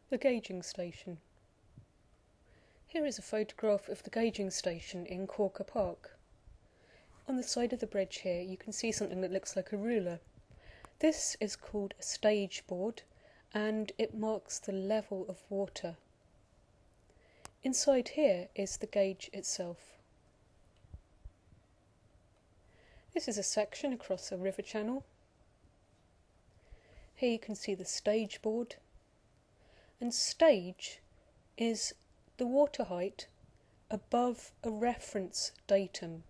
The gauging station. Here is a photograph of the gauging station in Corkagh Park. On the side of the bridge here you can see something that looks like a ruler. This is called a stage board and it marks the level of water. Inside here is the gauge itself. This is a section across a river channel. Here you can see the stage board. And stage is the water height above a reference datum.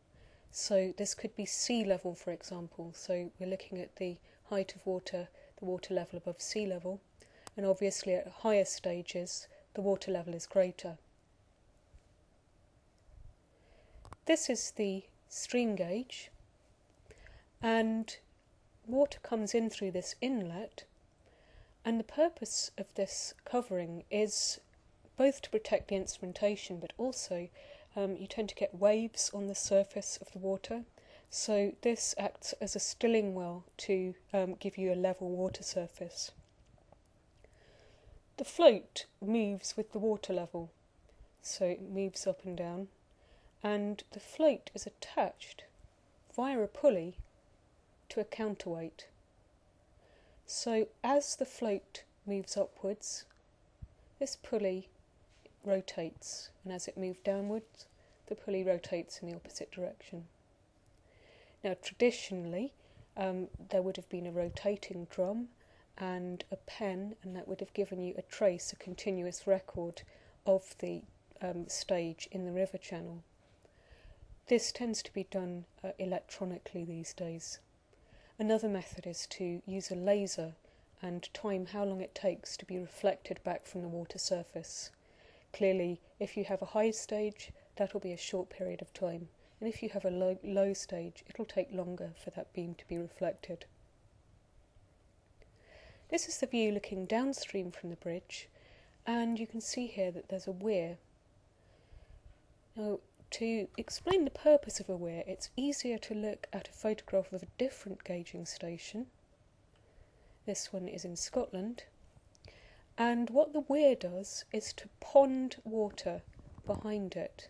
So this could be sea level, for example. So we're looking at the height of water, the water level above sea level. And obviously at higher stages, the water level is greater. This is the stream gauge. And water comes in through this inlet. And the purpose of this covering is both to protect the instrumentation, but also you tend to get waves on the surface of the water. So this acts as a stilling well to give you a level water surface. The float moves with the water level, so it moves up and down. And the float is attached via a pulley to a counterweight. So as the float moves upwards, this pulley rotates, and as it moves downwards, the pulley rotates in the opposite direction. Now traditionally, there would have been a rotating drum and a pen, and that would have given you a trace, a continuous record of the stage in the river channel. This tends to be done electronically these days. Another method is to use a laser and time how long it takes to be reflected back from the water surface. Clearly, if you have a high stage, that will be a short period of time, and if you have a low stage, it'll take longer for that beam to be reflected. This is the view looking downstream from the bridge, and you can see here that there's a weir. Now, to explain the purpose of a weir, it's easier to look at a photograph of a different gauging station. This one is in Scotland. And what the weir does is to pond water behind it.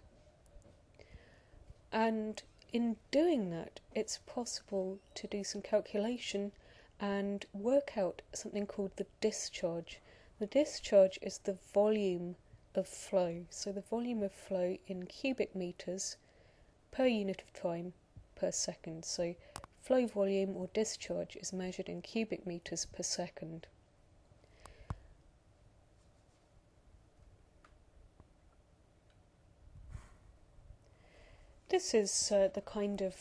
And in doing that, it's possible to do some calculation and work out something called the discharge. The discharge is the volume of flow. So the volume of flow in cubic meters per unit of time per second. So flow volume or discharge is measured in cubic meters per second. This is the kind of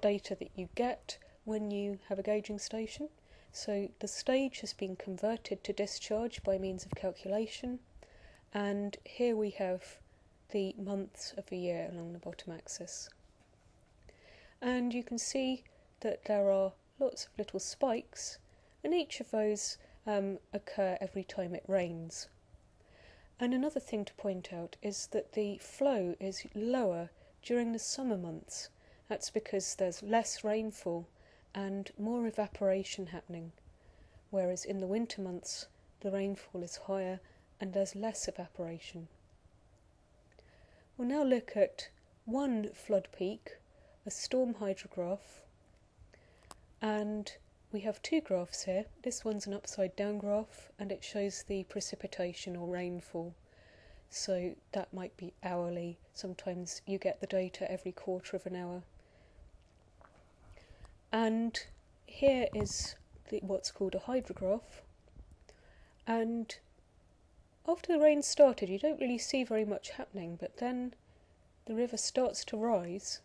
data that you get when you have a gauging station. So the stage has been converted to discharge by means of calculation. And here we have the months of the year along the bottom axis. And you can see that there are lots of little spikes, and each of those occur every time it rains. And another thing to point out is that the flow is lower during the summer months. That's because there's less rainfall and more evaporation happening, whereas in the winter months the rainfall is higher and there's less evaporation. We'll now look at one flood peak, a storm hydrograph, and we have two graphs here. This one's an upside down graph and it shows the precipitation or rainfall. So that might be hourly. Sometimes you get the data every quarter of an hour. And here is what's called a hydrograph. And after the rain started, you don't really see very much happening, but then the river starts to rise,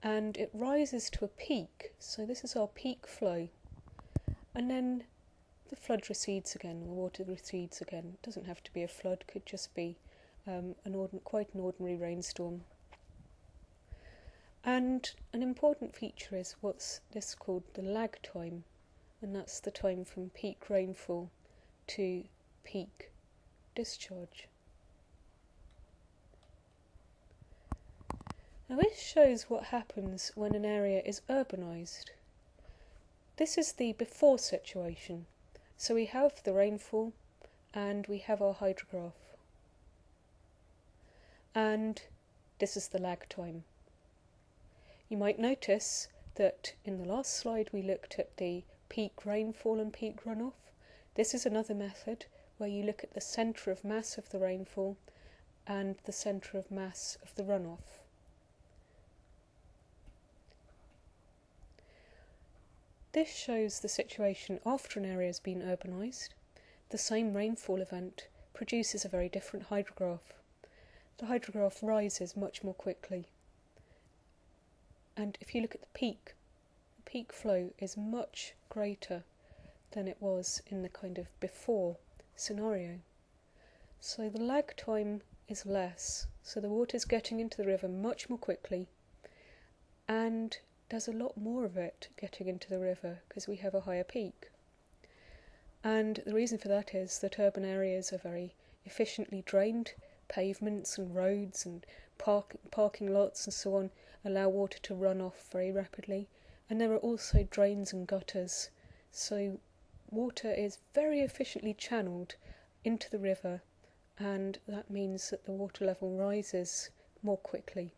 and it rises to a peak. So this is our peak flow. And then the flood recedes again, the water recedes again. It doesn't have to be a flood, could just be quite an ordinary rainstorm. And an important feature is what's this called the lag time, and that's the time from peak rainfall to peak discharge. Now this shows what happens when an area is urbanised. This is the before situation. So we have the rainfall and we have our hydrograph. And this is the lag time. You might notice that in the last slide we looked at the peak rainfall and peak runoff. This is another method where you look at the centre of mass of the rainfall and the centre of mass of the runoff. This shows the situation after an area has been urbanised. The same rainfall event produces a very different hydrograph. The hydrograph rises much more quickly. And if you look at the peak flow is much greater than it was in the kind of before scenario. So the lag time is less, so the water's getting into the river much more quickly, and there's a lot more of it getting into the river because we have a higher peak. And the reason for that is that urban areas are very efficiently drained. Pavements and roads and parking lots and so on allow water to run off very rapidly, and there are also drains and gutters, so water is very efficiently channeled into the river, and that means that the water level rises more quickly.